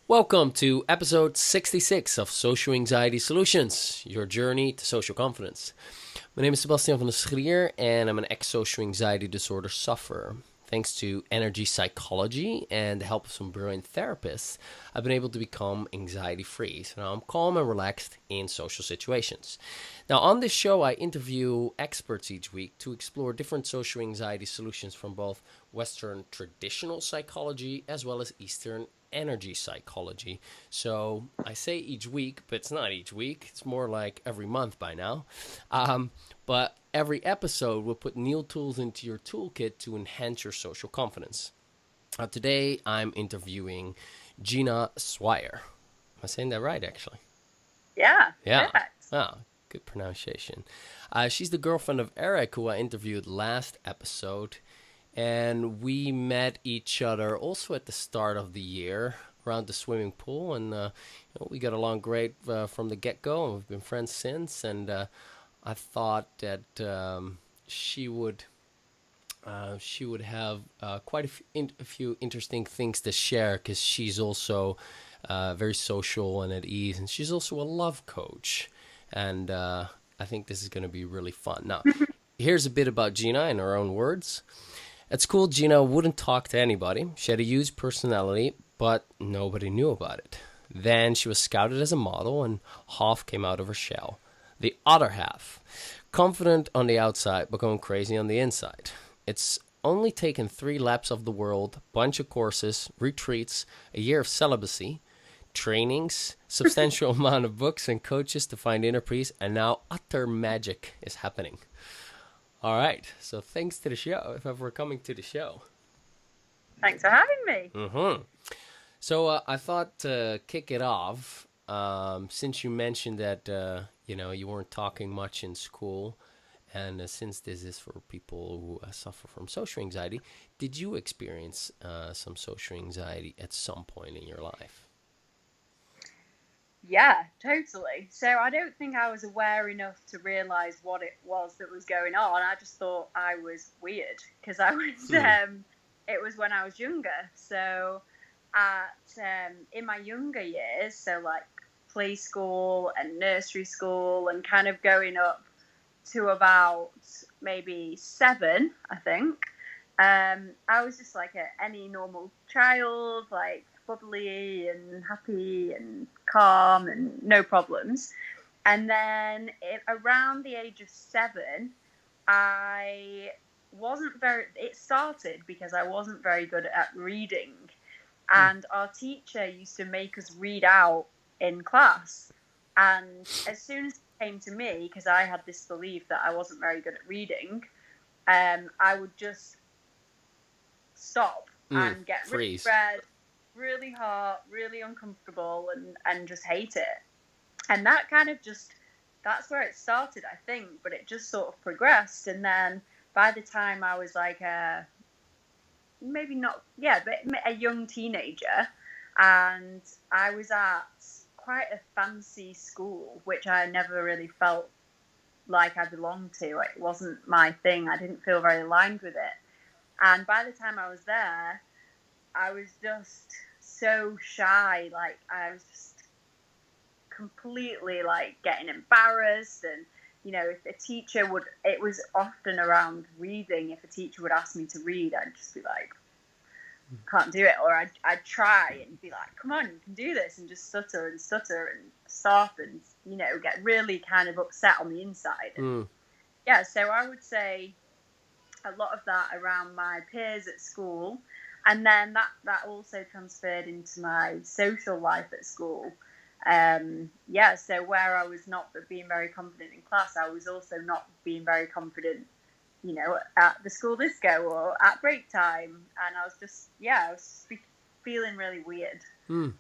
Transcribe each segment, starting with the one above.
Welcome to episode 66 of Social Anxiety Solutions, your journey to social confidence. My name is Sebastian van der Schrier, and I'm an ex-social anxiety disorder sufferer. Thanks to energy psychology and the help of some brilliant therapists, I've been able to become anxiety-free. So now I'm calm and relaxed in social situations. Now on this show, I interview experts each week to explore different social anxiety solutions from both Western traditional psychology as well as Eastern energy psychology. So I say each week, but it's not each week. It's more like every month by now. But every episode will put new tools into your toolkit to enhance your social confidence. Today I'm interviewing Gina Swire. Am I saying that right, actually? Yeah. Perfect. Oh, good pronunciation. She's the girlfriend of Eric, who I interviewed last episode. And we met each other also at the start of the year around the swimming pool. And we got along great from the get-go, and we've been friends since. And I thought that she would have quite a few interesting things to share, because she's also very social and at ease. And she's also a love coach. And I think this is going to be really fun. Now, here's a bit about Gina in her own words. At school, Gina wouldn't talk to anybody. She had a huge personality, but nobody knew about it. Then she was scouted as a model, and half came out of her shell. The other half, confident on the outside, but going crazy on the inside. It's only taken 3 laps of the world, bunch of courses, retreats, a year of celibacy, trainings, substantial amount of books and coaches to find inner peace, and now utter magic is happening. All right, so thanks to the show, for coming to the show. Thanks for having me. So I thought to kick it off, since you mentioned that you weren't talking much in school, and since this is for people who suffer from social anxiety, did you experience some social anxiety at some point in your life? Yeah, totally. So I don't think I was aware enough to realize what it was that was going on. I just thought I was weird because I was. It was when I was younger. So in my younger years, so like preschool and nursery school, and kind of going up to about maybe 7, I think. I was just like any normal child, like bubbly and happy and calm and no problems. And then around the age of 7, it started because I wasn't very good at reading. And our teacher used to make us read out in class. And as soon as it came to me, because I had this belief that I wasn't very good at reading, I would just stop and get freeze. really red, really hot, really uncomfortable, and just hate it. And that kind of that's where it started, I think, but it just sort of progressed. And then by the time I was like but a young teenager, and I was at quite a fancy school, which I never really felt like I belonged to. It wasn't my thing. I didn't feel very aligned with it. And by the time I was there, I was just so shy. Like, I was just completely like getting embarrassed. And, if a teacher it was often around reading. If a teacher would ask me to read, I'd just be like, can't do it. Or I'd try and be like, come on, you can do this, and just stutter and stop and, get really kind of upset on the inside. And, so I would say a lot of that around my peers at school. And then that also transferred into my social life at school. So where I was not being very confident in class, I was also not being very confident, at the school disco or at break time. And I was just, feeling really weird. So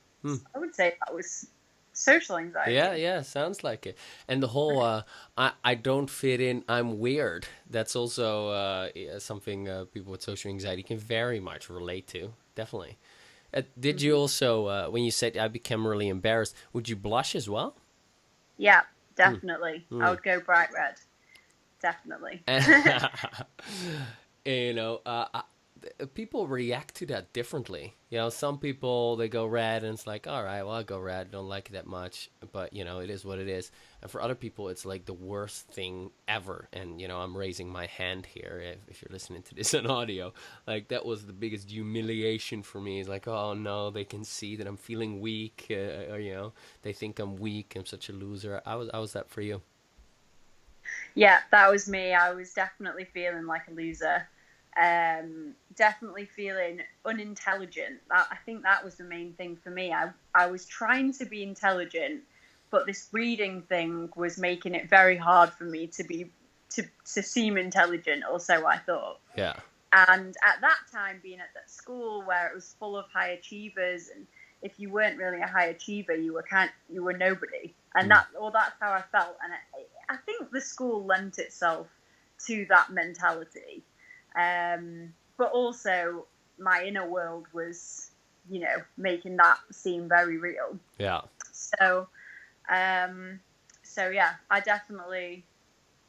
I would say that was social anxiety. Yeah, sounds like it. And the whole I don't fit in, I'm weird. That's also something people with social anxiety can very much relate to. Definitely. Did you also, when you said I became really embarrassed, would you blush as well? Yeah, definitely. I would go bright red. Definitely. people react to that differently. Some people, they go red and it's like, all right, well, I'll go red. Don't like it that much, but it is what it is. And for other people, it's like the worst thing ever. And I'm raising my hand here if you're listening to this on audio. Like, that was the biggest humiliation for me. It's like, oh no, they can see that I'm feeling weak, or they think I'm weak. I'm such a loser. I was that for you. Yeah, that was me. I was definitely feeling like a loser. Definitely feeling unintelligent. I think that was the main thing for me. I was trying to be intelligent, but this reading thing was making it very hard for me to seem intelligent, or so I thought. Yeah. And at that time, being at that school where it was full of high achievers, and if you weren't really a high achiever, you were nobody. And that's how I felt. And I think the school lent itself to that mentality. But also my inner world was, making that seem very real. Yeah. So yeah, I definitely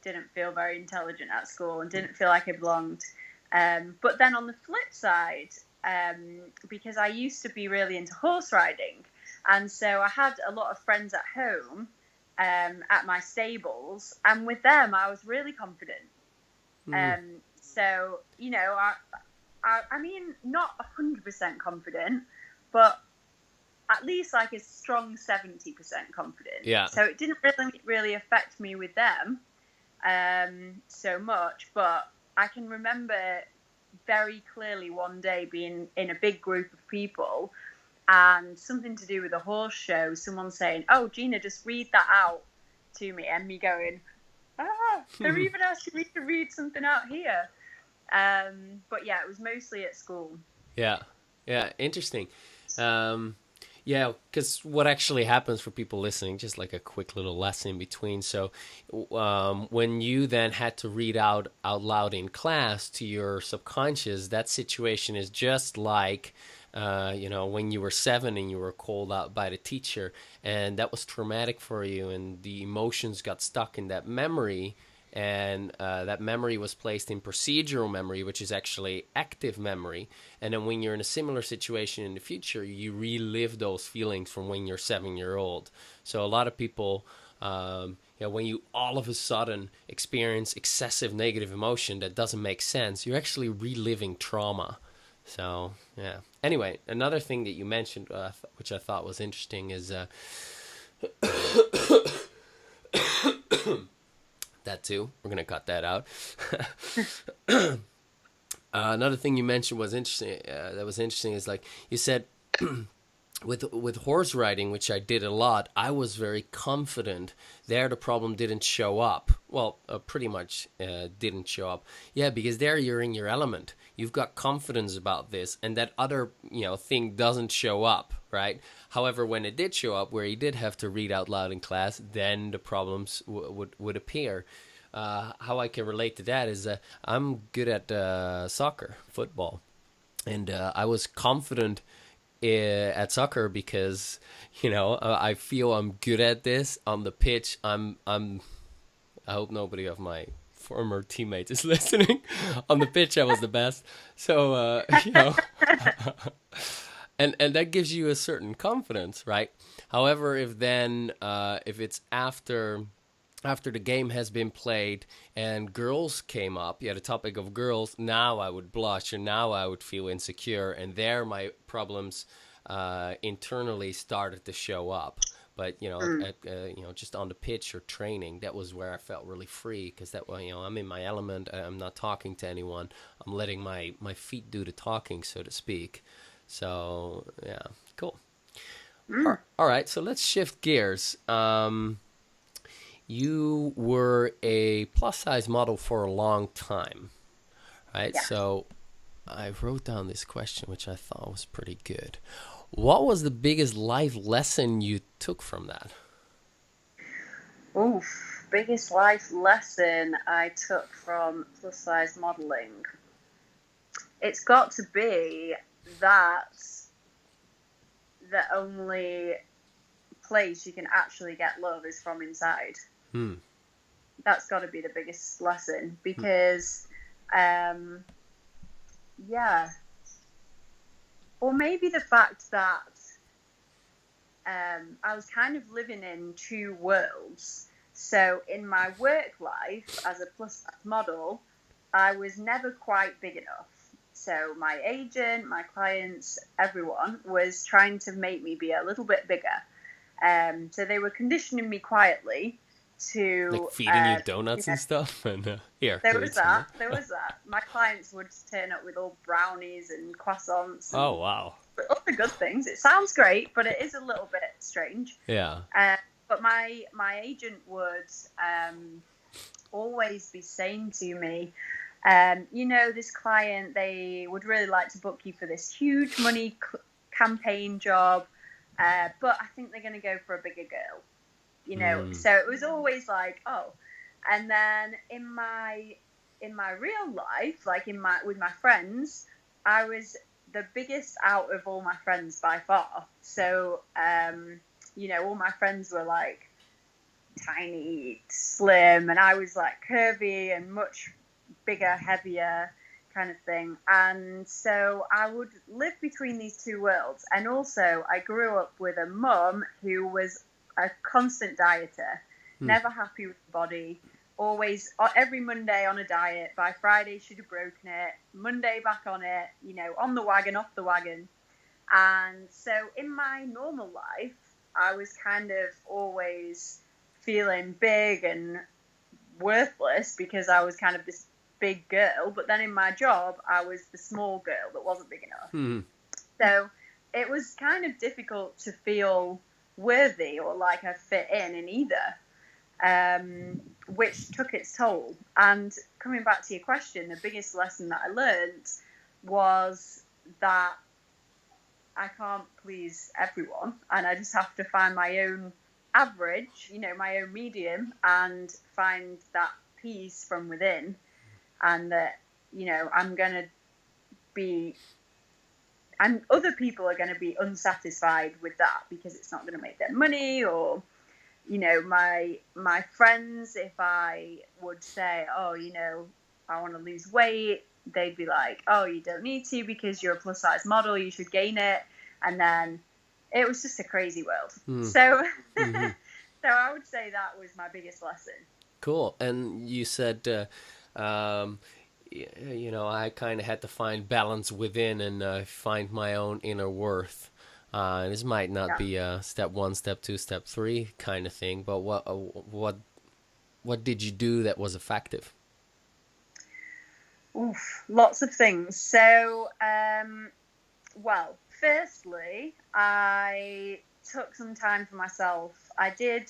didn't feel very intelligent at school and didn't feel like I belonged. But then on the flip side, because I used to be really into horse riding, and so I had a lot of friends at home, at my stables, and with them I was really confident. So, I mean, not 100% confident, but at least like a strong 70% confident. Yeah. So it didn't really affect me with them so much, but I can remember very clearly one day being in a big group of people and something to do with a horse show, someone saying, "Oh, Gina, just read that out to me," and me going, they're even asking me to read something out here. But yeah, it was mostly at school. Yeah, interesting. Yeah, because what actually happens for people listening, just like a quick little lesson in between. So when you then had to read out loud in class to your subconscious, that situation is just like, when you were 7 and you were called out by the teacher, and that was traumatic for you, and the emotions got stuck in that memory. And that memory was placed in procedural memory, which is actually active memory. And then when you're in a similar situation in the future, you relive those feelings from when you're 7-year-old. So a lot of people, when you all of a sudden experience excessive negative emotion that doesn't make sense, you're actually reliving trauma. So, yeah. Anyway, another thing that you mentioned, which I thought was interesting, is... that too. We're gonna cut that out. Another thing you mentioned was interesting. That was interesting is, like you said, with horse riding, which I did a lot. I was very confident. There, the problem didn't show up. Well, pretty much didn't show up. Yeah, because there you're in your element. You've got confidence about this, and that other thing doesn't show up, right? However, when it did show up, where you did have to read out loud in class, then the problems would appear. How I can relate to that is I'm good at soccer, football, and I was confident at soccer because I feel I'm good at this on the pitch. I hope nobody of my former teammates is listening. On the pitch, I was the best. So and that gives you a certain confidence, right? However, if it's after the game has been played and girls came up, the topic of girls, now I would blush, and now I would feel insecure, and there my problems internally started to show up. But just on the pitch or training, that was where I felt really free, because that way, I'm in my element. I'm not talking to anyone. I'm letting my feet do the talking, so to speak. So yeah, cool. All right, so let's shift gears. You were a plus-size model for a long time, right? Yeah. So I wrote down this question, which I thought was pretty good. What was the biggest life lesson you took from that? Oof, biggest life lesson I took from plus-size modeling. It's got to be that the only place you can actually get love is from inside. That's got to be the biggest lesson, because yeah. Or maybe the fact that I was kind of living in two worlds. So in my work life as a plus size model, I was never quite big enough. So my agent, my clients, everyone was trying to make me be a little bit bigger. So they were conditioning me quietly Like to, feeding you you donuts know, and stuff, and here, there go was eat some. that. There was that. My clients would turn up with all brownies and croissants Oh and wow. other good things. It sounds great, but it is a little bit strange. Yeah. Uh, but my agent would always be saying to me, this client, they would really like to book you for this huge money campaign job, but I think they're going to go for a bigger girl. Mm. So it was always like, oh. And then in my real life, like with my friends, I was the biggest out of all my friends by far. So all my friends were like tiny, slim, and I was like curvy and much bigger, heavier kind of thing. And so I would live between these two worlds. And also, I grew up with a mum who was a constant dieter, Mm. never happy with the body, always every Monday on a diet. By Friday, she'd have broken it. Monday, back on it, on the wagon, off the wagon. And so in my normal life, I was kind of always feeling big and worthless because I was kind of this big girl. But then in my job, I was the small girl that wasn't big enough. Mm. So it was kind of difficult to feel worthy or like I fit in either, which took its toll. And coming back to your question, the biggest lesson that I learned was that I can't please everyone, and I just have to find my own average, my own medium, and find that peace from within. And that, I'm going to be, and other people are going to be unsatisfied with that because it's not going to make them money. Or, my friends, if I would say, oh, I want to lose weight, they'd be like, oh, you don't need to because you're a plus size model, you should gain it. And then it was just a crazy world. So Mm-hmm. so I would say that was my biggest lesson. Cool. And you said, I kind of had to find balance within and find my own inner worth. This might not be a step 1, step 2, step 3 kind of thing, but what did you do that was effective? Oof, lots of things. So, well, firstly, I took some time for myself. I did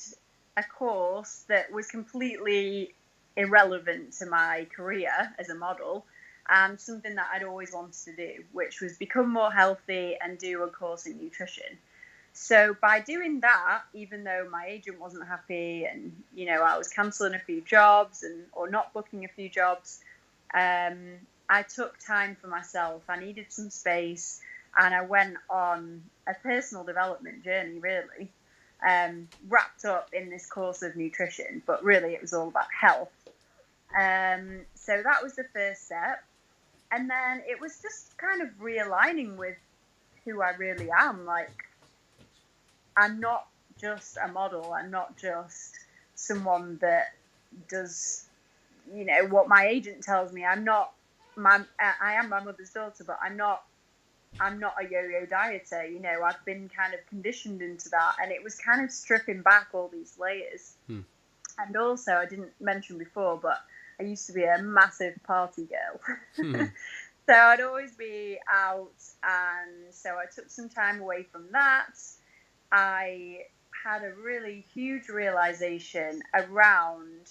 a course that was completely irrelevant to my career as a model and something that I'd always wanted to do, which was become more healthy and do a course in nutrition. So by doing that, even though my agent wasn't happy and, I was cancelling a few jobs or not booking a few jobs, I took time for myself. I needed some space, and I went on a personal development journey, really, wrapped up in this course of nutrition, but really it was all about health. So that was the first step. And then it was just kind of realigning with who I really am. Like, I'm not just a model. I'm not just someone that does, what my agent tells me. I am my mother's daughter, but I'm not a yo-yo dieter. I've been kind of conditioned into that, and it was kind of stripping back all these layers. And also, I didn't mention before, but I used to be a massive party girl. So I'd always be out, and so I took some time away from that. I had a really huge realization around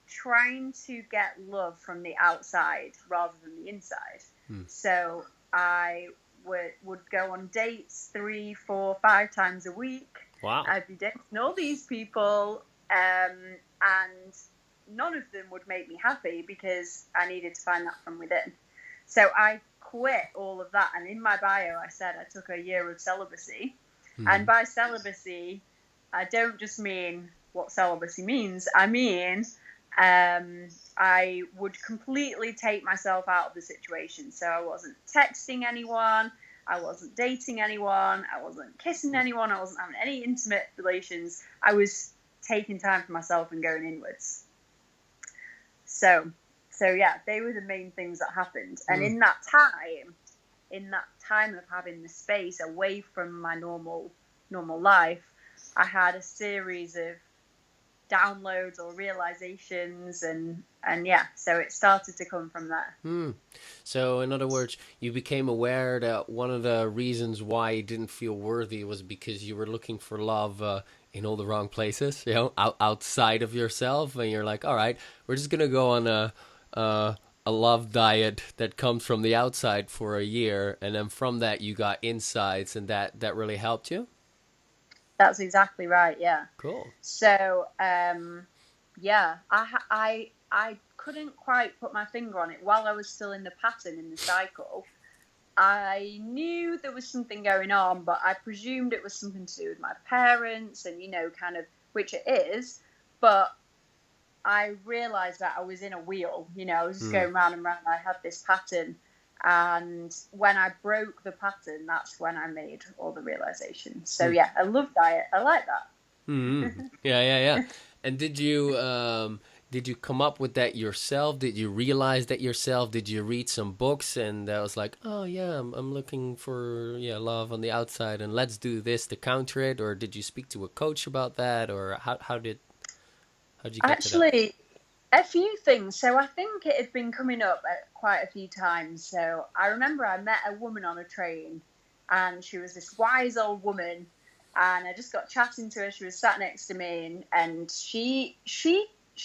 trying to get love from the outside rather than the inside. So I would go on dates 3, 4, 5 times a week. Wow. I'd be dating all these people, and none of them would make me happy because I needed to find that from within. So I quit all of that, and in my bio I said I took a year of celibacy. And by celibacy, I don't just mean what celibacy means. I mean, I I would completely take myself out of the situation. So I wasn't texting anyone, I wasn't dating anyone, I wasn't kissing anyone, I wasn't having any intimate relations. I was taking time for myself and going inwards. So yeah, they were the main things that happened. And in that time of having the space away from my normal life, I had a series of downloads or realizations, and yeah, so it started to come from there. So in other words, you became aware that one of the reasons why you didn't feel worthy was because you were looking for love in all the wrong places, outside of yourself, and you're like, all right, we're just gonna go on a love diet that comes from the outside for a year, and then from that you got insights, and that really helped you. That's exactly right. Yeah. Cool. So yeah, I couldn't quite put my finger on it while I was still in the pattern, in the cycle. I knew there was something going on, but I presumed it was something to do with my parents, and kind of, which it is. But I realized that I was in a wheel. I was just going round and round. I had this pattern, and when I broke the pattern, that's when I made all the realizations. So yeah, I love diet. I like that. Yeah. And did you come up with that yourself? Did you realize that yourself? Did you read some books and that was like, oh yeah, I'm looking for love on the outside, and let's do this to counter it? Or did you speak to a coach about that? Or how'd you get to that? Actually, a few things. So I think it had been coming up quite a few times. So I remember I met a woman on a train, and she was this wise old woman, and I just got chatting to her. She was sat next to me, and she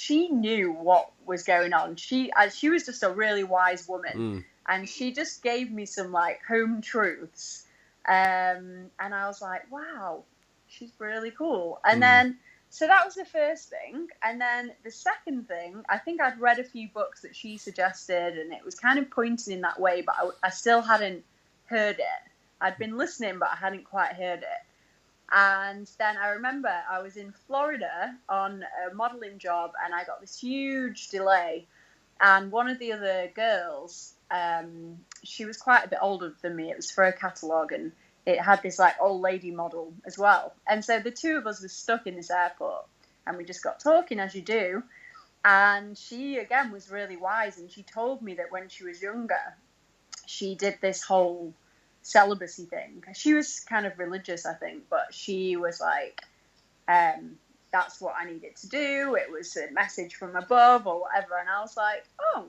knew what was going on. She was just a really wise woman, and she just gave me some like home truths, and I was like, wow, she's really cool. And then. So that was the first thing. And then the second thing, I think I'd read a few books that she suggested, and it was kind of pointing in that way, but I still hadn't heard it. I'd been listening, but I hadn't quite heard it. And then I remember I was in Florida on a modeling job, and I got this huge delay. And one of the other girls, she was quite a bit older than me. It was for a catalogue, and it had this like old lady model as well. And so the two of us were stuck in this airport, and we just got talking, as you do. And she, again, was really wise. And she told me that when she was younger, she did this whole celibacy thing. She was kind of religious, I think, but she was like, that's what I needed to do. It was a message from above or whatever. And I was like, oh,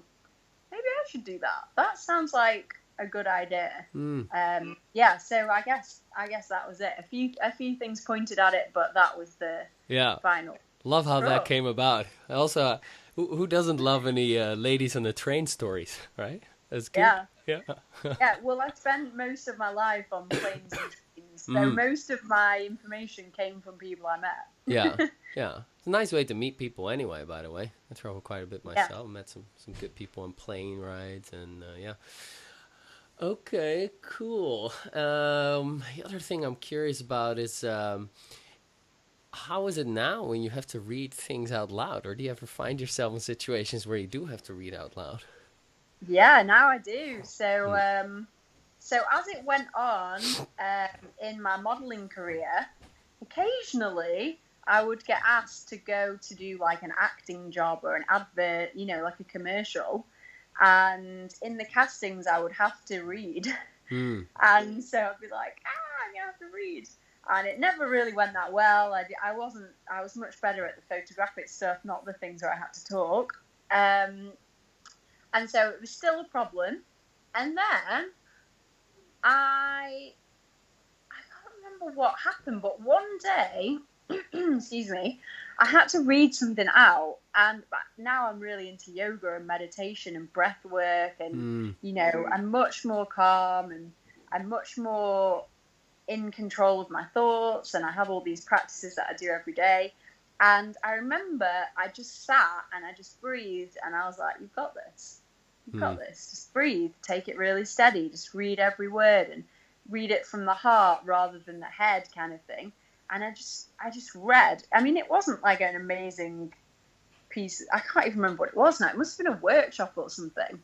maybe I should do that. That sounds like a good idea. Yeah, so I guess that was it. A few things pointed at it, but that was the final. Love how that came about. Also, who doesn't love any ladies on the train stories, right? That's good. Yeah. Well, I spent most of my life on planes and trains, so most of my information came from people I met. Yeah. It's a nice way to meet people anyway, by the way. I travel quite a bit myself. Met some good people on plane rides, and Okay, cool. The other thing I'm curious about is how is it now when you have to read things out loud? Or do you ever find yourself in situations where you do have to read out loud? Yeah, now I do. So as it went on in my modeling career, occasionally I would get asked to go to do like an acting job or an advert, like a commercial. And in the castings, I would have to read. And so I'd be like, I'm going to have to read. And it never really went that well. I was much better at the photographic stuff, not the things where I had to talk. And so it was still a problem. And then I can't remember what happened, but one day, excuse me, I had to read something out, and now I'm really into yoga and meditation and breath work, and I'm much more calm, and I'm much more in control of my thoughts, and I have all these practices that I do every day. And I remember I just sat and I just breathed, and I was like, you've got this. You've got this. Just breathe. Take it really steady. Just read every word and read it from the heart rather than the head, kind of thing. And I just read. I mean, it wasn't like an amazing piece. I can't even remember what it was now. It must have been a workshop or something.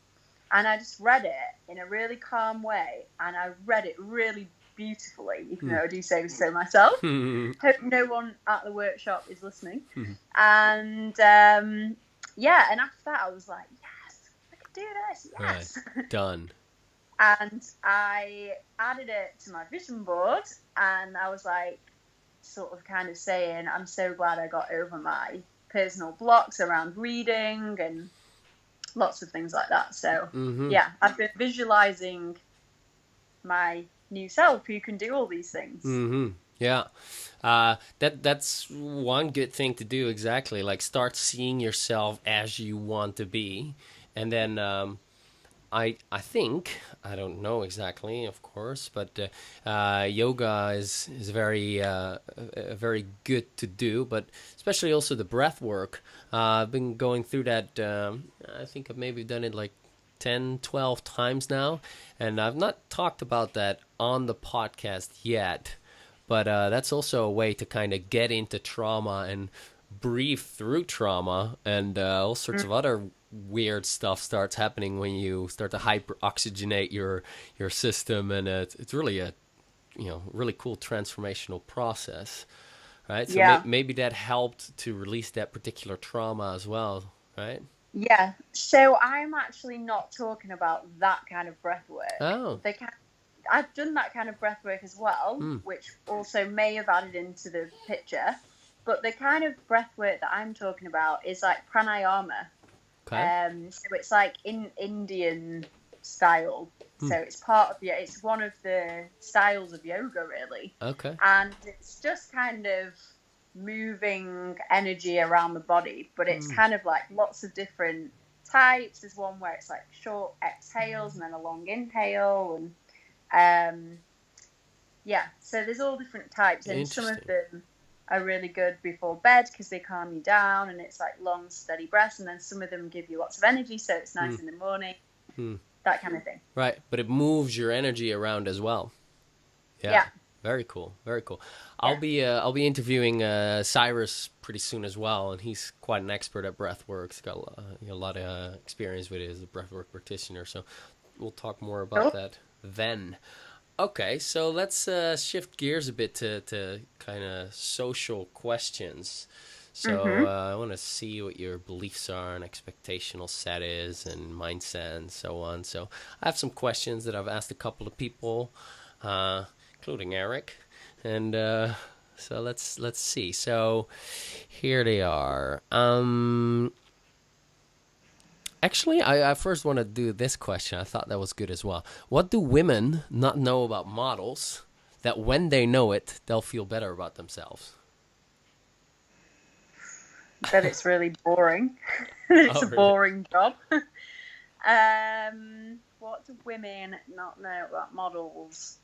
And I just read it in a really calm way, and I read it really beautifully, even though I do say so myself. Hope no one at the workshop is listening. And yeah, and after that I was like, yes, I can do this, yes. Right. Done. And I added it to my vision board, and I was like, sort of kind of saying, I'm so glad I got over my personal blocks around reading and lots of things like that. So yeah, I've been visualizing my new self who can do all these things. Yeah. That's one good thing to do, exactly. Like, start seeing yourself as you want to be. And then I think, I don't know exactly, of course, but yoga is very good to do, but especially also the breath work. I've been going through that. I think I've maybe done it like 10, 12 times now, and I've not talked about that on the podcast yet, but that's also a way to kind of get into trauma and breathe through trauma, and all sorts of other weird stuff starts happening when you start to hyper oxygenate your system, and it's really a really cool transformational process, right? So Yeah. maybe that helped to release that particular trauma as well, right? Yeah. So I'm actually not talking about that kind of breath work. Oh. I've done that kind of breath work as well, which also may have added into the picture. But the kind of breath work that I'm talking about is like pranayama. Okay. So it's like in Indian style. So it's it's one of the styles of yoga, really. Okay. And it's just kind of moving energy around the body, but it's kind of like lots of different types. There's one where it's like short exhales and then a long inhale, and yeah, so there's all different types, and some of them are really good before bed because they calm you down, and it's like long steady breaths, and then some of them give you lots of energy, so it's nice in the morning, that kind of thing. Right, but it moves your energy around as well. Yeah. Very cool. Very cool. I'll be interviewing Cyrus pretty soon as well, and he's quite an expert at breathwork. He's got a lot of experience with it as a breathwork practitioner. So we'll talk more about that then. Okay, so let's shift gears a bit to kind of social questions. So I want to see what your beliefs are and expectational set is and mindset and so on. So I have some questions that I've asked a couple of people, including Eric, and so let's see. So here they are. Actually, I first want to do this question. I thought that was good as well. What do women not know about models that when they know it, they'll feel better about themselves? That it's really boring. It's a boring job. What do women not know about models?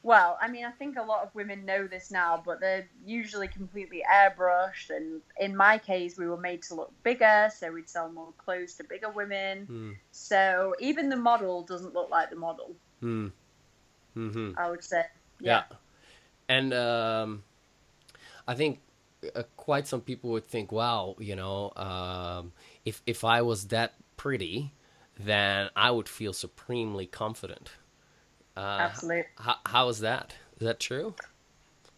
Well, I mean, I think a lot of women know this now, but they're usually completely airbrushed. And in my case, we were made to look bigger, so we'd sell more clothes to bigger women. So even the model doesn't look like the model. I would say. Yeah. And I think quite some people would think, wow, if I was that pretty, then I would feel supremely confident. Absolutely. How is that? Is that true?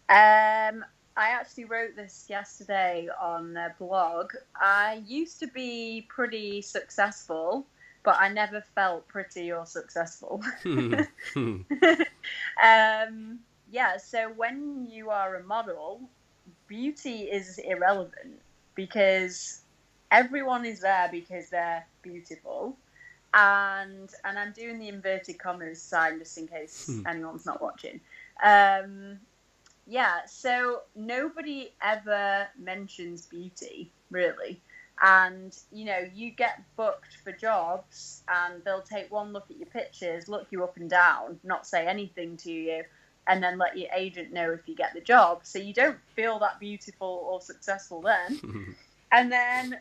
I actually wrote this yesterday on a blog. I used to be pretty successful, but I never felt pretty or successful. Yeah, so when you are a model, beauty is irrelevant because everyone is there because they're beautiful. And I'm doing the inverted commas sign just in case anyone's not watching. Yeah, so nobody ever mentions beauty, really. And, you get booked for jobs and they'll take one look at your pictures, look you up and down, not say anything to you, and then let your agent know if you get the job. So you don't feel that beautiful or successful then. And then,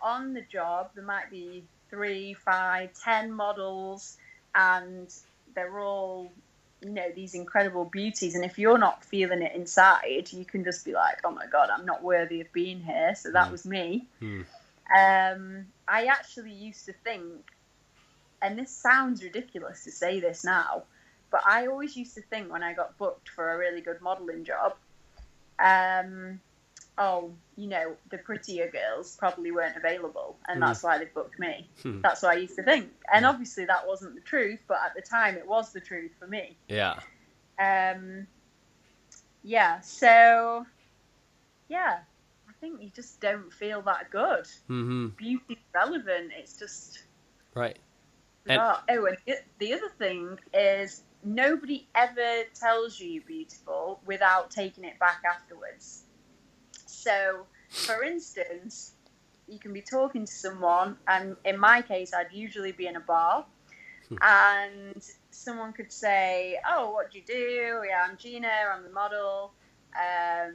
on the job, there might be 3, 5, 10 models, and they're all these incredible beauties, and if you're not feeling it inside, you can just be like, oh my God, I'm not worthy of being here. So that was me. I actually used to think, and this sounds ridiculous to say this now, but I always used to think when I got booked for a really good modeling job, oh, the prettier girls probably weren't available, and that's why they booked me. That's what I used to think. And obviously that wasn't the truth, but at the time it was the truth for me. Yeah. So, I think you just don't feel that good. Beauty's relevant. It's just... Right. And the other thing is, nobody ever tells you you're beautiful without taking it back afterwards. So, for instance, you can be talking to someone, and in my case, I'd usually be in a bar, and someone could say, oh, what do you do? Yeah, I'm Gina, I'm the model, I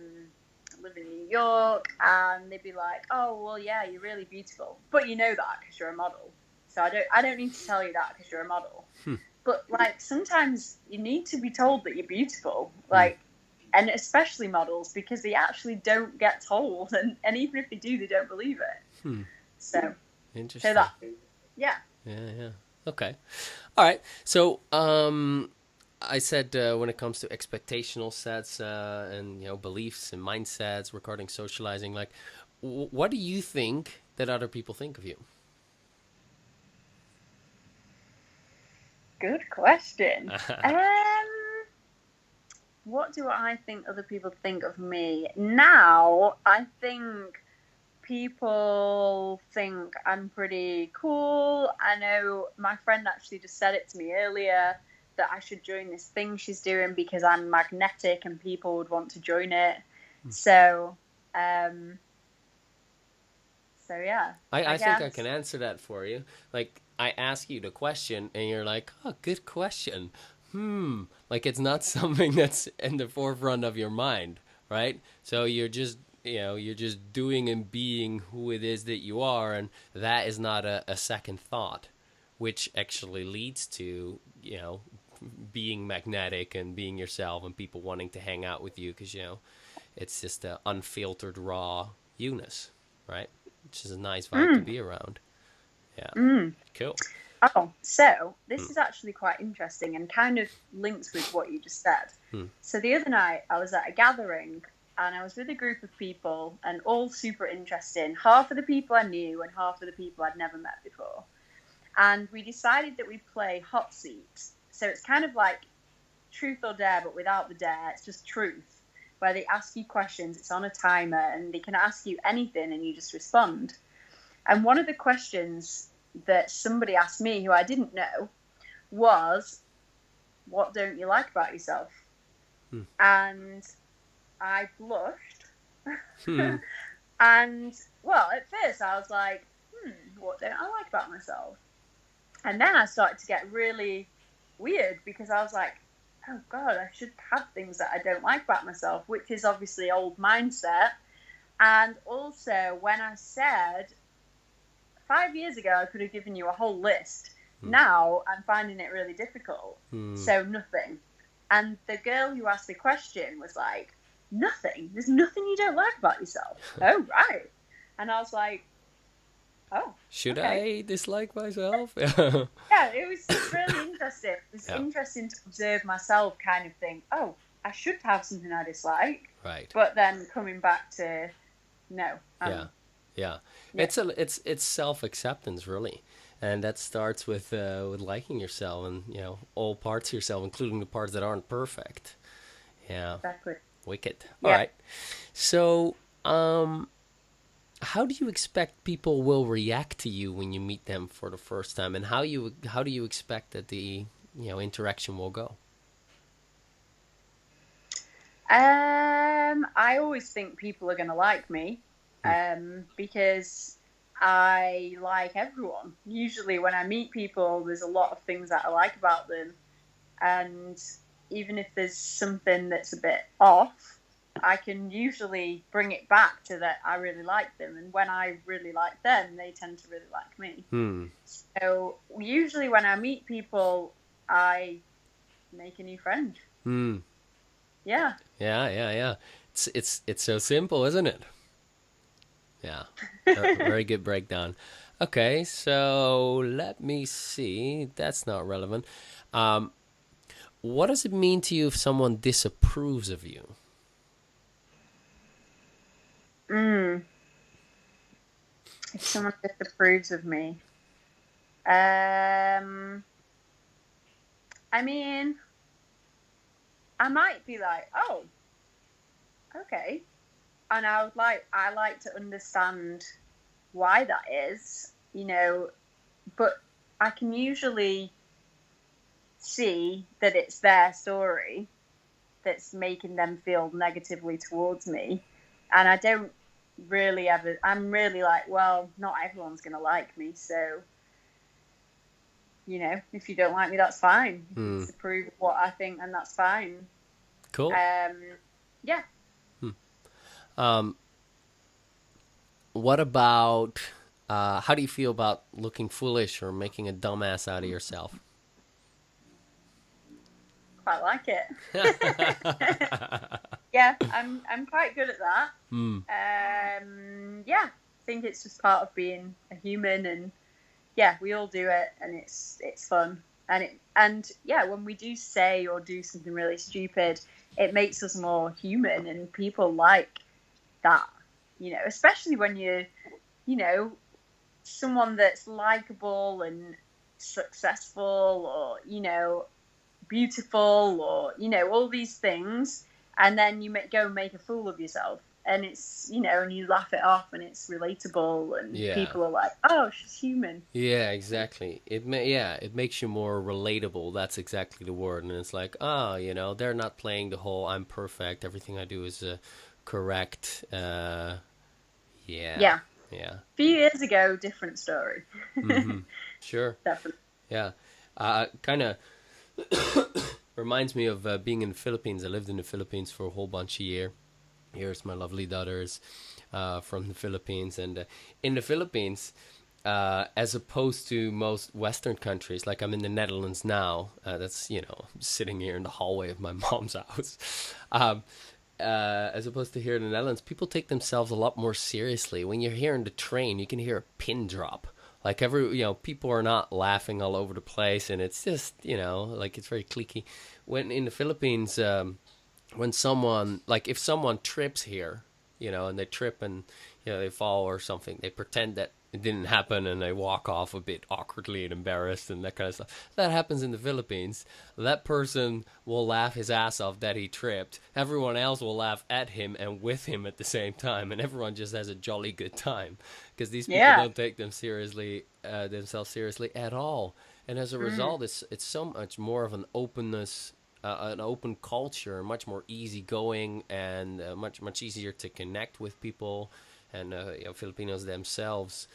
live in New York, and they'd be like, oh, well, yeah, you're really beautiful, but you know that because you're a model. So I don't need to tell you that because you're a model. But, like, sometimes you need to be told that you're beautiful, like, and especially models, because they actually don't get told, and even if they do, they don't believe it. So, interesting. Yeah. Okay. All right. So, I said when it comes to expectational sets and beliefs and mindsets regarding socializing, like, what do you think that other people think of you? Good question. What do I think other people think of me? Now, I think people think I'm pretty cool. I know my friend actually just said it to me earlier, that I should join this thing she's doing because I'm magnetic and people would want to join it. So yeah. I think I can answer that for you. Like, I ask you the question and you're like, oh, good question. Like, it's not something that's in the forefront of your mind, right? So you're just doing and being who it is that you are, and that is not a second thought, which actually leads to, being magnetic and being yourself and people wanting to hang out with you because, it's just an unfiltered, raw you-ness, right? Which is a nice vibe to be around. Yeah. Cool. Oh, so this is actually quite interesting and kind of links with what you just said. So the other night I was at a gathering and I was with a group of people and all super interesting. Half of the people I knew and half of the people I'd never met before. And we decided that we'd play hot seat. So it's kind of like truth or dare, but without the dare. It's just truth, where they ask you questions. It's on a timer and they can ask you anything and you just respond. And one of the questions that somebody asked me who I didn't know was, what don't you like about yourself? And I blushed. And, well, at first I was like, what don't I like about myself? And then I started to get really weird because I was like, oh God, I should have things that I don't like about myself, which is obviously old mindset. And also when I said, 5 years ago, I could have given you a whole list. Now I'm finding it really difficult. So nothing. And the girl who asked the question was like, nothing? There's nothing you don't like about yourself? Oh, right. And I was like, oh. Should I dislike myself? Yeah, it was really interesting. It was interesting to observe myself kind of think, oh, I should have something I dislike. Right. But then coming back to, no. Yeah. It's self-acceptance, really. And that starts with liking yourself and, all parts of yourself, including the parts that aren't perfect. Yeah. Exactly. Wicked. Yeah. All right. So, how do you expect people will react to you when you meet them for the first time? And how do you expect that the, interaction will go? I always think people are going to like me. Because I like everyone. Usually when I meet people, there's a lot of things that I like about them. And even if there's something that's a bit off, I can usually bring it back to that I really like them. And when I really like them, they tend to really like me. So usually when I meet people, I make a new friend. Hmm. Yeah. Yeah. It's so simple, isn't it? Yeah. Very good breakdown. Okay, so let me see. That's not relevant. Um, what does it mean to you if someone disapproves of you? If someone disapproves of me, I mean, I might be like, oh, okay, and I like to understand why that is, but I can usually see that it's their story that's making them feel negatively towards me, and I don't really ever. I'm really like, well, not everyone's gonna like me, so if you don't like me, that's fine. You can Hmm. disapprove of what I think, and that's fine. Cool. Um, yeah. Um, what about how do you feel about looking foolish or making a dumbass out of yourself? Quite like it. Yeah, I'm quite good at that. Hmm. Yeah, I think it's just part of being a human, and yeah, we all do it, and it's fun, and yeah, when we do say or do something really stupid, it makes us more human, and people like that, especially when you know, someone that's likable and successful, or beautiful, or all these things, and then you go and make a fool of yourself, and it's and you laugh it off, and it's relatable, and Yeah. people are like, oh, she's human. Yeah, exactly. It makes you more relatable. That's exactly the word. And it's like, oh, they're not playing the whole I'm perfect. Everything I do is correct. Yeah. Yeah, Yeah. a few years ago, different story. Mm-hmm. Sure. Definitely. Yeah. Kind of reminds me of being in the Philippines. I lived in the Philippines for a whole bunch of years. Here's my lovely daughters from the Philippines. And in the Philippines, as opposed to most Western countries, like I'm in the Netherlands now, that's, sitting here in the hallway of my mom's house. Um, as opposed to here in the Netherlands, people take themselves a lot more seriously. When you're here in the train, you can hear a pin drop. Like people are not laughing all over the place, and it's just, like it's very cliquey. When in the Philippines, when someone like if someone trips here, and they trip and they fall or something, they pretend that it didn't happen and they walk off a bit awkwardly and embarrassed and that kind of stuff. That happens in the Philippines. That person will laugh his ass off that he tripped. Everyone else will laugh at him and with him at the same time, and everyone just has a jolly good time because these people Yeah. don't take themselves seriously at all. And as a result, it's so much more of an open culture, much more easygoing, and much easier to connect with people, and Filipinos themselves,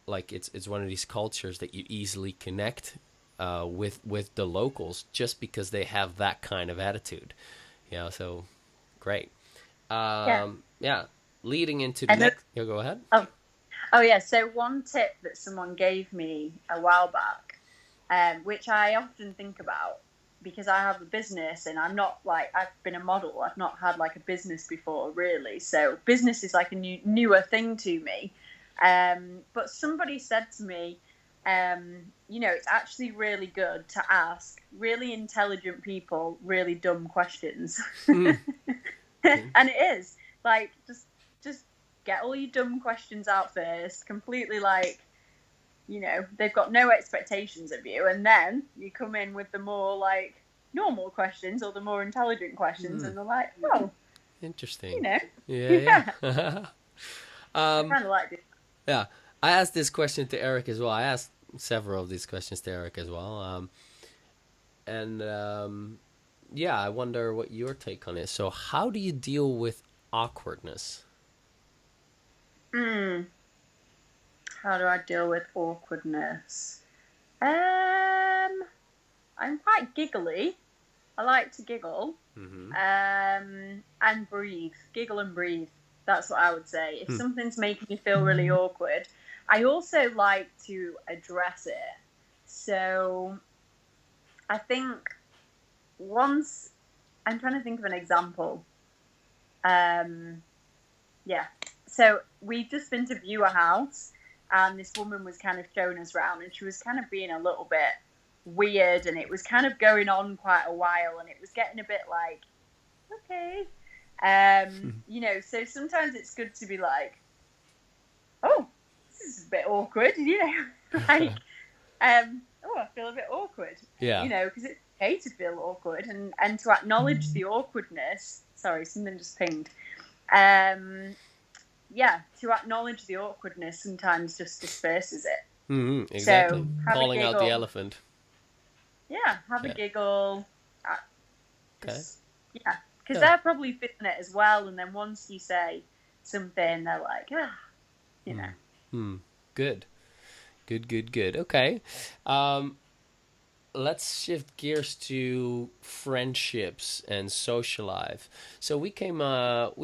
like it's one of these cultures that you easily connect with the locals just because they have that kind of attitude. So great. Yeah. Yeah, leading into the And next. Go ahead. oh yeah, so one tip that someone gave me a while back, which I often think about, because I have a business, and I'm not like, I've been a model. I've not had like a business before, really. So business is like a newer thing to me. But somebody said to me, it's actually really good to ask really intelligent people really dumb questions. Hmm. And it is like, just get all your dumb questions out first, completely like, they've got no expectations of you, and then you come in with the more like normal questions or the more intelligent questions, and they're like, oh, Interesting. yeah. Yeah. I um, kind of like it. yeah. I asked this question to Eric as well. I asked several of these questions to Eric as well. And yeah, I wonder what your take on it. So, how do you deal with awkwardness? How do I deal with awkwardness? I'm quite giggly. I like to giggle. Mm-hmm. And breathe. Giggle and breathe. That's what I would say. If something's making you feel really awkward, I also like to address it. So I think once, I'm trying to think of an example. Yeah. So we've just been to view a house, and this woman was kind of showing us around, and she was kind of being a little bit weird, and it was kind of going on quite a while, and it was getting a bit like, okay. So sometimes it's good to be like, oh, this is a bit awkward, like, I feel a bit awkward, Yeah. because it's okay to feel awkward, and to acknowledge the awkwardness. Sorry, something just pinged. To acknowledge the awkwardness sometimes just disperses it. Mm-hmm, exactly. So have a Calling out the giggle. elephant. Yeah, have a Yeah. giggle. Okay. Because Yeah. they're probably feeling it as well. And then once you say something, they're like, Good. Good. Okay. Let's shift gears to friendships and social life. So we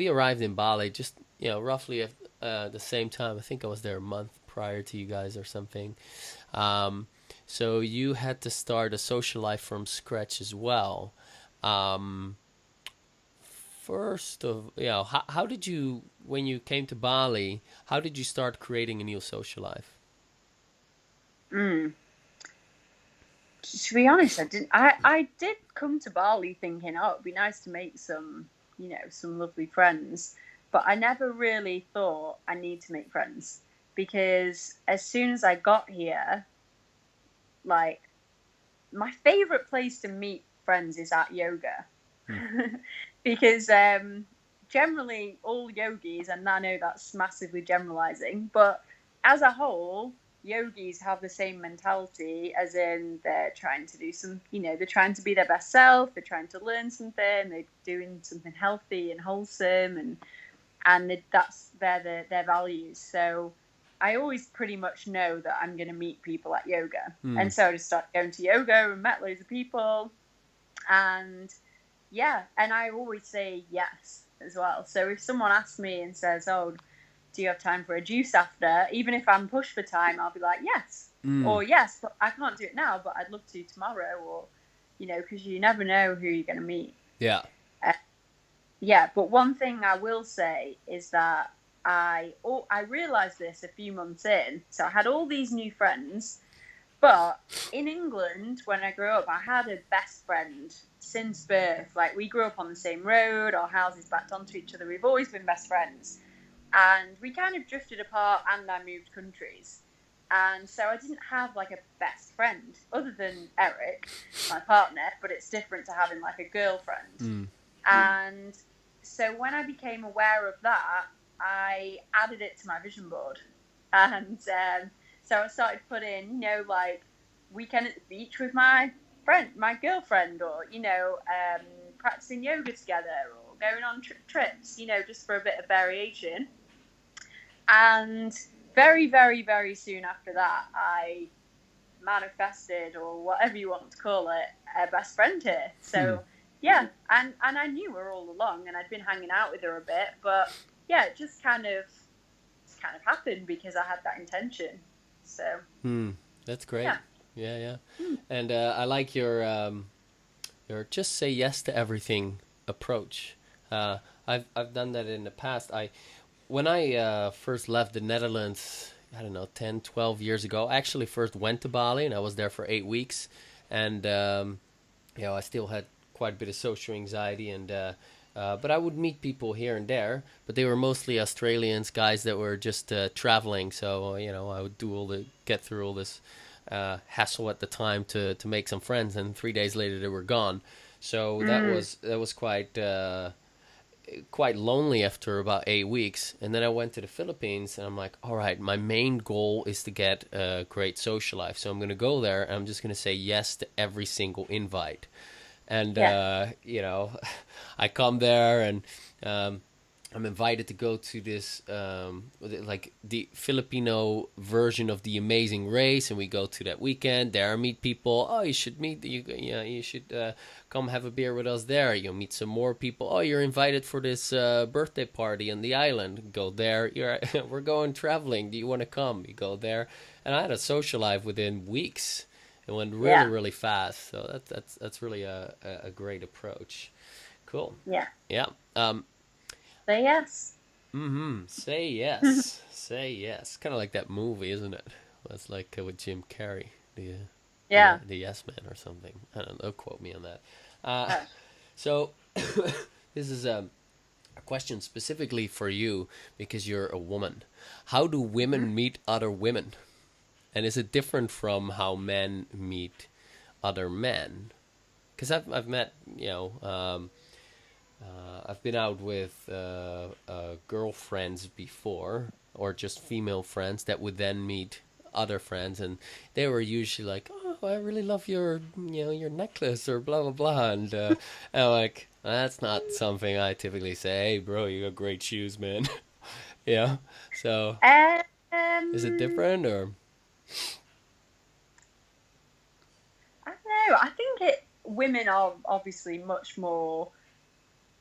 arrived in Bali just, roughly at the same time. I think I was there a month prior to you guys or something. So you had to start a social life from scratch as well. First of, how did you, when you came to Bali, how did you start creating a new social life? To be honest, I didn't. I did come to Bali thinking, oh, it'd be nice to make some lovely friends, but I never really thought I need to make friends, because as soon as I got here, like, my favorite place to meet friends is at yoga. Because generally all yogis, and I know that's massively generalizing, but as a whole, yogis have the same mentality, as in they're trying to do they're trying to be their best self, they're trying to learn something, they're doing something healthy and wholesome, and that's their values. So I always pretty much know that I'm going to meet people at yoga. And so I just started going to yoga and met loads of people. And and I always say yes as well. So if someone asks me and says, oh, do you have time for a juice after? Even if I'm pushed for time, I'll be like, yes. Or yes, but I can't do it now, but I'd love to tomorrow. Or, because you never know who you're going to meet. Yeah. But one thing I will say is that I realised this a few months in. So I had all these new friends, but in England, when I grew up, I had a best friend since birth. Like, we grew up on the same road, our houses backed onto each other. We've always been best friends. And we kind of drifted apart, and I moved countries. And so I didn't have like a best friend other than Eric, my partner, but it's different to having like a girlfriend. And so when I became aware of that, I added it to my vision board. And so I started putting, like, weekend at the beach with my girlfriend, or, practicing yoga together, or going on trips, just for a bit of variation. And very, very, very soon after that, I manifested, or whatever you want to call it, a best friend here. So and I knew her all along, and I'd been hanging out with her a bit, but it just kind of happened because I had that intention. So That's great. Yeah. And I like your just say yes to everything approach. I've done that in the past. When I first left the Netherlands, I don't know, 10, 12 years ago, I actually first went to Bali, and I was there for 8 weeks. And, I still had quite a bit of social anxiety, and but I would meet people here and there, but they were mostly Australians, guys that were just traveling. So, I would get through all this hassle at the time to make some friends, and 3 days later they were gone. So that was quite lonely after about 8 weeks. And then I went to the Philippines, and I'm like, all right, my main goal is to get a great social life. So I'm going to go there, and I'm just going to say yes to every single invite. And, I come there, and I'm invited to go to this, like the Filipino version of the Amazing Race, and we go to that weekend. There I meet people. Oh, you should you should come have a beer with us there. You'll meet some more people. Oh, you're invited for this birthday party on the island. Go there. We're going traveling. Do you want to come? You go there. And I had a social life within weeks. It went really, Yeah. really fast. So that's really a great approach. Cool. Yeah. Yeah. So yes. Say yes. Say yes. Kind of like that movie, isn't it? That's like with Jim Carrey, Yeah. the Yes Man or something. I don't know. Quote me on that. Uh, Oh. so this is a question specifically for you because you're a woman. How do Mhm. women meet other women? And is it different from how men meet other men? Because I've met, I've been out with girlfriends before, or just female friends that would then meet other friends, and they were usually like, "Oh, I really love your necklace," or blah blah blah, and I'm like, that's not something I typically say. Hey, bro, you got great shoes, man. Yeah. So, is it Um, different or? I don't know. I think women are obviously much more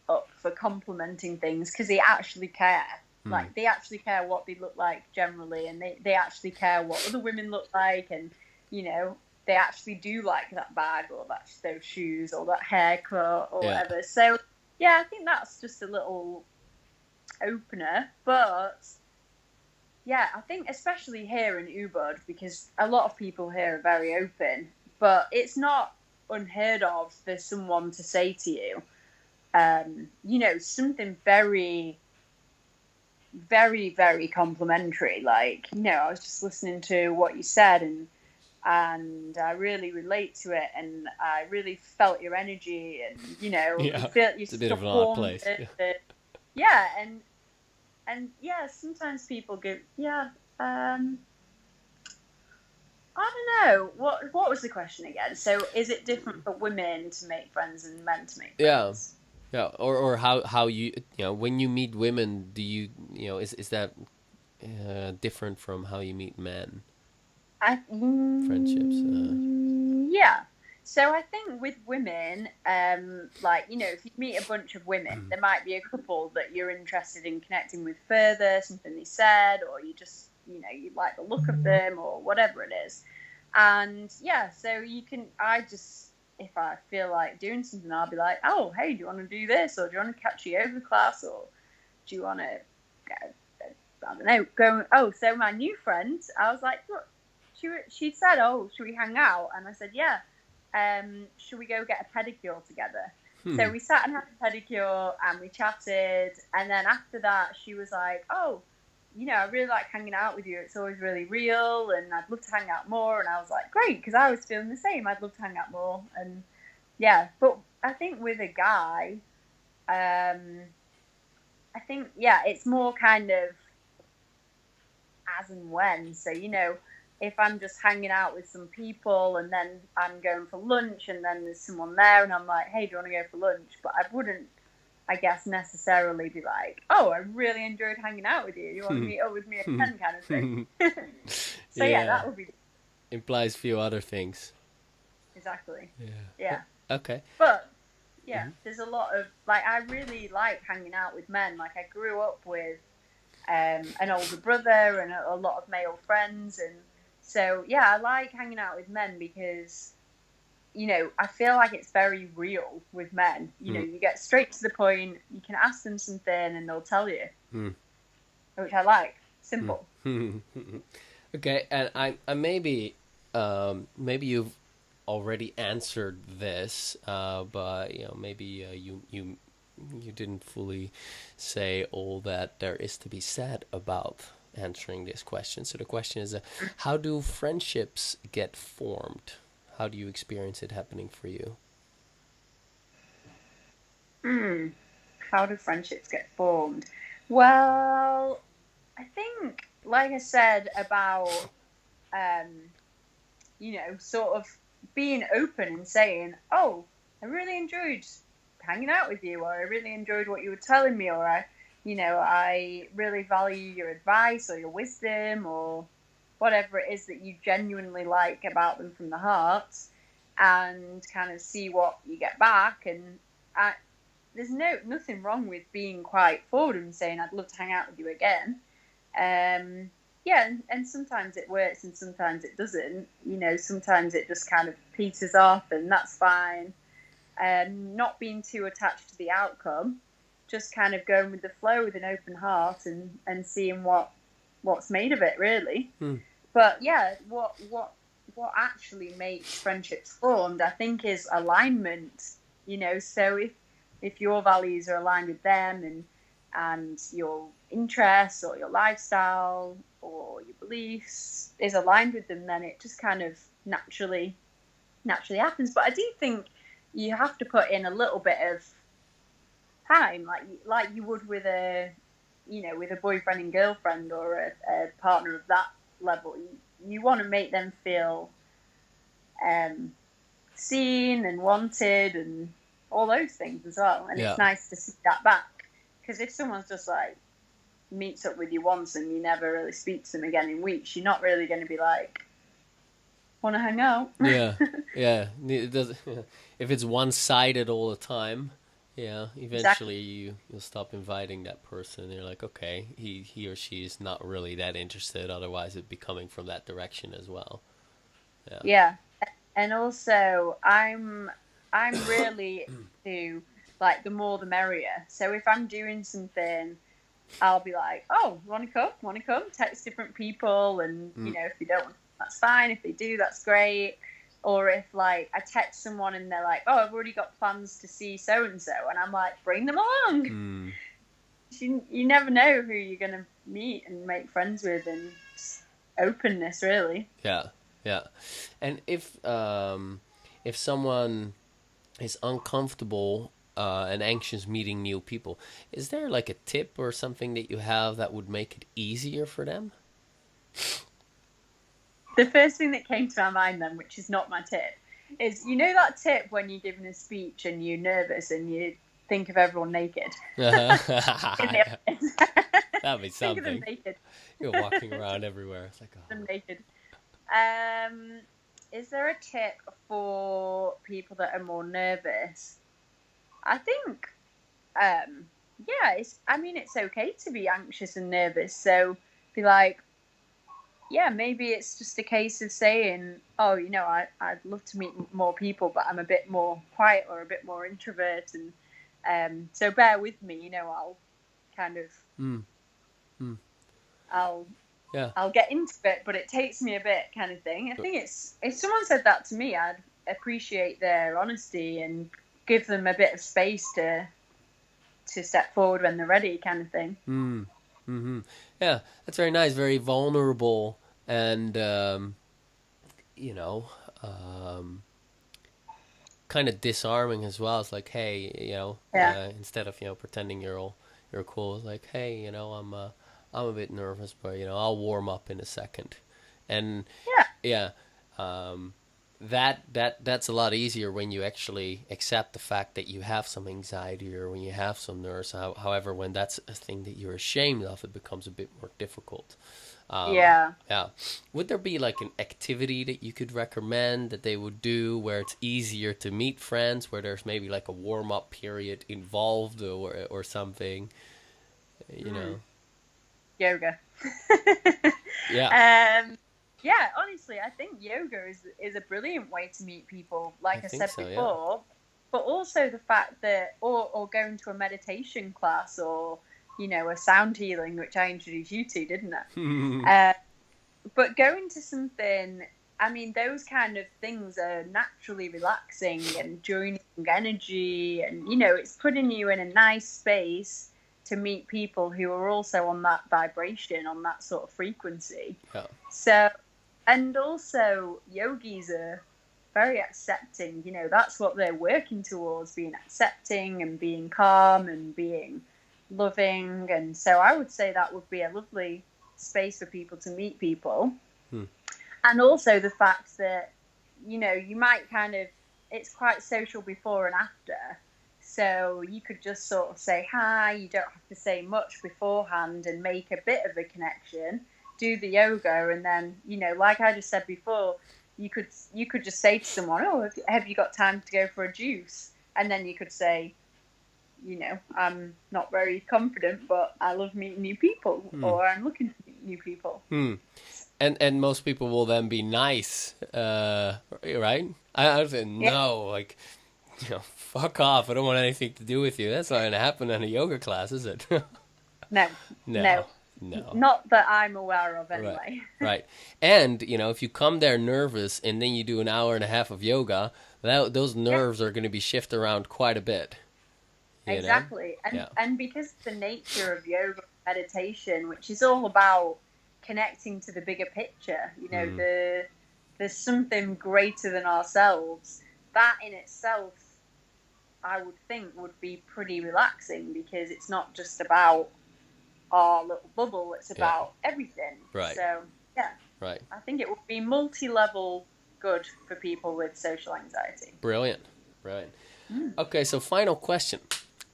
up for complimenting things because they actually care. Hmm. Like they actually care what they look like generally, and they actually care what other women look like, and you know they actually do like that bag or those shoes or that haircut or Yeah. whatever. So yeah, I think that's just a little opener, but yeah, I think especially here in Ubud because a lot of people here are very open, but it's not unheard of for someone to say to you, something very, very, very complimentary. Like, I was just listening to what you said, and I really relate to it, and I really felt your energy, and you Yeah. feel you're It's a bit such a of an odd warm place. Yeah. person. Yeah, and yeah, sometimes people give Um, I don't know what was the question again. So, is it different for women to make friends and men to make Yeah. friends? Yeah. Or how when you meet women, do is that different from how you meet men? I Friendships. Yeah. So I think with women, like if you meet a bunch of women, there might be a couple that you're interested in connecting with further, something they said, or you just you like the look of them, or whatever it is. And yeah, so you can. I just if I feel like doing something, I'll be like, oh, hey, do you want to do this, or do you want to catch a yoga class, or do you want to I don't know, going, oh, so my new friend, I was like, look, she said, oh, should we hang out? And I said, yeah. Should we go get a pedicure together? Hmm. So we sat and had a pedicure and we chatted. And then after that, she was like, oh, I really like hanging out with you. It's always really real and I'd love to hang out more. And I was like, great, because I was feeling the same. I'd love to hang out more. And yeah, but I think with a guy, I think, yeah, it's more kind of as and when. So, if I'm just hanging out with some people and then I'm going for lunch and then there's someone there and I'm like, hey, do you want to go for lunch? But I wouldn't, I guess, necessarily be like, oh, I really enjoyed hanging out with you. You want to meet up with me at 10 kind of thing. So, yeah, Yeah. that would be Implies few other things. exactly. Yeah. Yeah. Okay. But, yeah, Hmm. there's a lot of, like, I really like hanging out with men. Like, I grew up with an older brother and a lot of male friends, and so yeah, I like hanging out with men because I feel like it's very real with men. Hmm. You get straight to the point. You can ask them something and they'll tell you, Hmm. which I like. Hmm. Simple. Okay, and I maybe you've already answered this, but maybe you didn't fully say all that there is to be said about answering this question. So the question is, how do friendships get formed? How do you experience it happening for you? Hmm. How do friendships get formed? Well, I think, like I said about um, sort of being open and saying, oh, I really enjoyed hanging out with you, or I really enjoyed what you were telling me, or I really value your advice or your wisdom or whatever it is that you genuinely like about them from the heart, and kind of see what you get back. And there's nothing wrong with being quite forward and saying, I'd love to hang out with you again. Um, yeah, and sometimes it works and sometimes it doesn't. You know, sometimes it just kind of peters off, and that's fine. Not being too attached to the outcome, just kind of going with the flow with an open heart and seeing what's made of it, really. But yeah, what actually makes friendships formed, I think, is alignment. You know, so if your values are aligned with them and your interests or your lifestyle or your beliefs is aligned with them, then it just kind of naturally happens. But I do think you have to put in a little bit of time, like you would with with a boyfriend and girlfriend or a partner of that level. You want to make them feel seen and wanted and all those things as well. And it's nice to see that back, because if someone's just like meets up with you once and you never really speak to them again in weeks, you're not really going to be like, want to hang out. Yeah. It does, if it's one-sided all the time, eventually Exactly. you'll stop inviting that person. You're like, okay, he or she is not really that interested. Otherwise, it'd be coming from that direction as well. Yeah. And also, I'm really into like the more the merrier. So if I'm doing something, I'll be like, oh, want to come? Want to come? Text different people, and if they don't, that's fine. If they do, that's great. Or if like I text someone and they're like, oh, I've already got plans to see so and so, and I'm like, bring them along. You never know who you're gonna meet and make friends with, and openness, really. Yeah. And if someone is uncomfortable and anxious meeting new people, is there like a tip or something that you have that would make it easier for them? The first thing that came to my mind then, which is not my tip, is that tip when you're giving a speech and you're nervous and you think of everyone naked. That'd be Think of them something. naked. You're walking around everywhere. It's like, Them naked. Is there a tip for people that are more nervous? I think, it's okay to be anxious and nervous. So be like, yeah, maybe it's just a case of saying, oh, I'd love to meet more people, but I'm a bit more quiet or a bit more introvert. And so bear with me, I'll kind of, yeah. I'll get into it, but it takes me a bit, kind of thing. I think if someone said that to me, I'd appreciate their honesty and give them a bit of space to step forward when they're ready, kind of thing. Yeah, that's very nice, very vulnerable, and kind of disarming as well. It's like, hey, instead of pretending you're cool, it's like, hey, I'm a bit nervous, but I'll warm up in a second, and that's a lot easier when you actually accept the fact that you have some anxiety or when you have some nerves. However, when that's a thing that you're ashamed of, it becomes a bit more difficult. Yeah. Would there be like an activity that you could recommend that they would do where it's easier to meet friends, where there's maybe like a warm-up period involved or something, Yoga. Yeah. Yeah, honestly, I think yoga is a brilliant way to meet people, like I said before. Yeah. But also the fact that, or going to a meditation class or, a sound healing, which I introduced you to, didn't I? But going to something, I mean, those kind of things are naturally relaxing and joining energy, and, it's putting you in a nice space to meet people who are also on that vibration, on that sort of frequency. Yeah. So, and also yogis are very accepting, that's what they're working towards, being accepting and being calm and being loving. And so I would say that would be a lovely space for people to meet people. And also the fact that, you might kind of, it's quite social before and after. So you could just sort of say hi, you don't have to say much beforehand and make a bit of a connection, do the yoga, and then, like I just said before, you could just say to someone, oh, have you got time to go for a juice? And then you could say, I'm not very confident, but I love meeting new people, or I'm looking to meet new people. And most people will then be nice, right? I would say Yeah. no, like, fuck off. I don't want anything to do with you. That's not going to happen in a yoga class, is it? No, no, No, no. not that I'm aware of Right, anyway. right. And, if you come there nervous and then you do an hour and a half of yoga, those Yeah, nerves are going to be shifted around quite a bit, you know? exactly. And Yeah. because the nature of yoga meditation, which is all about connecting to the bigger picture, there's something greater than ourselves. That in itself, I would think, would be pretty relaxing, because it's not just about our little bubble, it's Yeah. about everything. Right. So, yeah, Right. I think it would be multi-level good for people with social anxiety. Brilliant. Brilliant. Okay, so final question.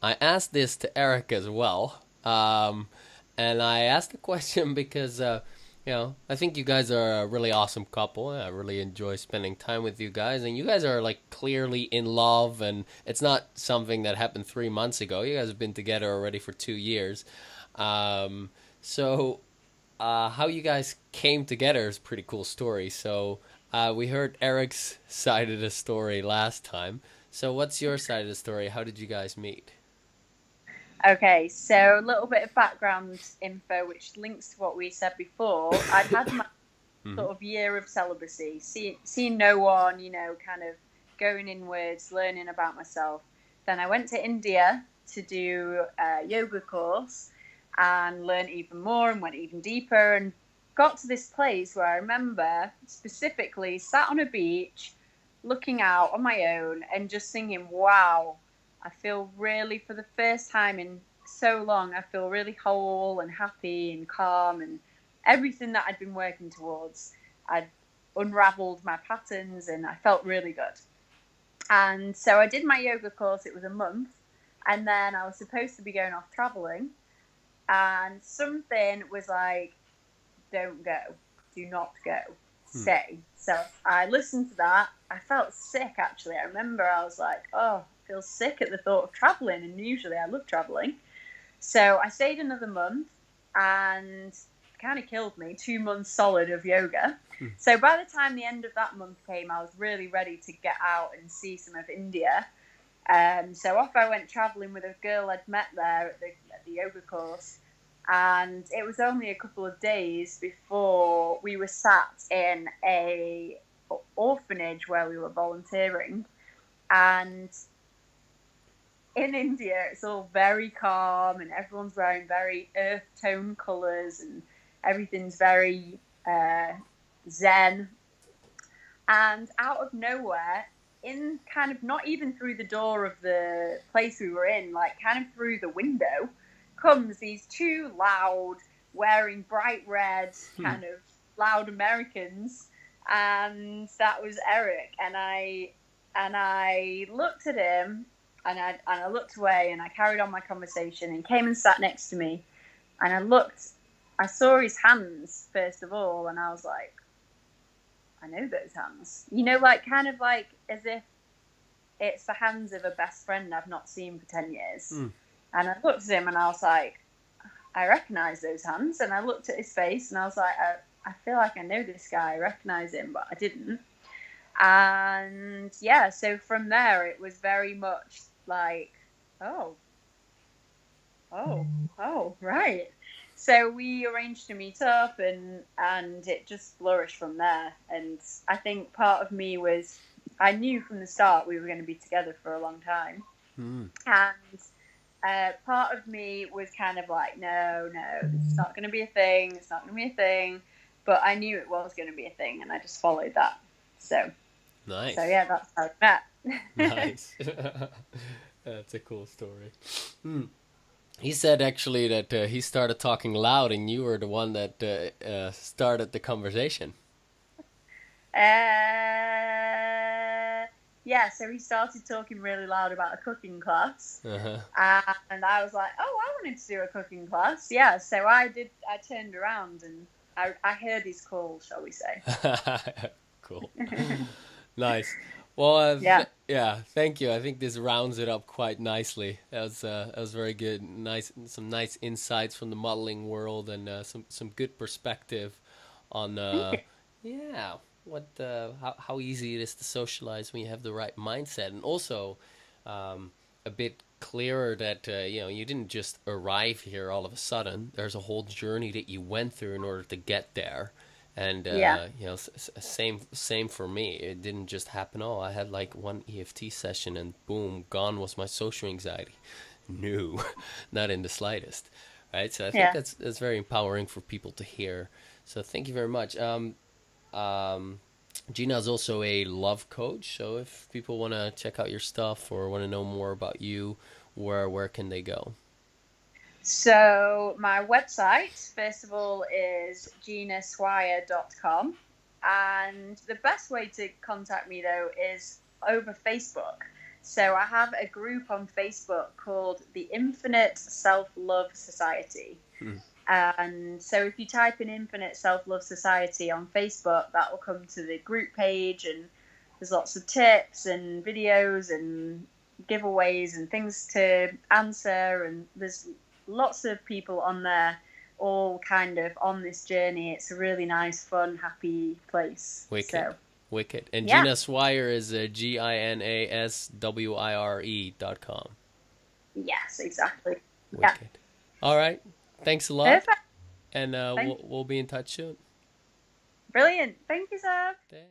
I asked this to Eric as well. And I asked the question because, I think you guys are a really awesome couple. I really enjoy spending time with you guys. And you guys are, like, clearly in love. And it's not something that happened 3 months ago. You guys have been together already for 2 years. So how you guys came together is a pretty cool story. So we heard Eric's side of the story last time. So what's your side of the story? How did you guys meet? Okay, so a little bit of background info, which links to what we said before. I'd had my sort of year of celibacy, seeing no one, kind of going inwards, learning about myself. Then I went to India to do a yoga course and learned even more and went even deeper, and got to this place where I remember specifically sat on a beach looking out on my own and just thinking, wow, I feel really, for the first time in so long, I feel really whole and happy and calm, and everything that I'd been working towards, I'd unraveled my patterns and I felt really good. And so I did my yoga course. It was a month, and then I was supposed to be going off traveling, and something was like, don't go, do not go, stay. So I listened to that. I felt sick, actually. I remember I was like, oh, I feel sick at the thought of traveling, and usually I love traveling. So I stayed another month, and it kind of killed me, 2 months solid of yoga. So by the time the end of that month came, I was really ready to get out and see some of India. So off I went traveling with a girl I'd met there at the yoga course. And it was only a couple of days before we were sat in a orphanage where we were volunteering. And in India, it's all very calm, and everyone's wearing very earth tone colours, and everything's very zen. And out of nowhere, in kind of not even through the door of the place we were in, like kind of through the window, comes these two loud, wearing bright red, kind of loud Americans, and that was Eric. And I looked at him, and I looked away, and I carried on my conversation, and came and sat next to me, and I saw his hands first of all, and I was like, I know those hands, like kind of like as if it's the hands of a best friend I've not seen for 10 years. And I looked at him, and I was like, I recognize those hands. And I looked at his face, and I was like, I feel like I know this guy. I recognize him, but I didn't. And yeah, so from there, it was very much like, oh, right. So we arranged to meet up, and it just flourished from there. And I think part of me was, I knew from the start we were going to be together for a long time. And part of me was kind of like, no, it's not going to be a thing. It's not going to be a thing. But I knew it was going to be a thing, and I just followed that. So Nice. So yeah, that's how we met. Nice. That's a cool story. He said actually that he started talking loud, and you were the one that started the conversation. Yeah, so he started talking really loud about a cooking class. And I was like, oh, I wanted to do a cooking class. Yeah, so I turned around, and I heard his call, shall we say. Cool. Nice. Well, Yeah. yeah, thank you. I think this rounds it up quite nicely. That was very good. Some nice insights from the modeling world, and some good perspective on Thank you. yeah, what how easy it is to socialize when you have the right mindset, and also um, a bit clearer that you didn't just arrive here all of a sudden. There's a whole journey that you went through in order to get there. And Yeah. same for me. It didn't just happen. Oh, I had like one EFT session, and boom, gone was my social anxiety. No, not in the slightest. Right. So I think Yeah. that's very empowering for people to hear. So thank you very much. Um, Gina is also a love coach. So if people want to check out your stuff or want to know more about you, where can they go? So my website, first of all, is ginaswire.com. And the best way to contact me, though, is over Facebook. So I have a group on Facebook called the Infinite Self-Love Society. Hmm. And so if you type in Infinite Self-Love Society on Facebook, that will come to the group page, and there's lots of tips and videos and giveaways and things to answer, and there's lots of people on there all kind of on this journey. It's a really nice, fun, happy place. Wicked. So Wicked. And yeah. Gina Swire is GINASWIRE.com. Yes, exactly. Yeah. Wicked. All right. Thanks a lot. Perfect. And Thank you. we'll be in touch soon. Brilliant. Thank you, sir. Thanks.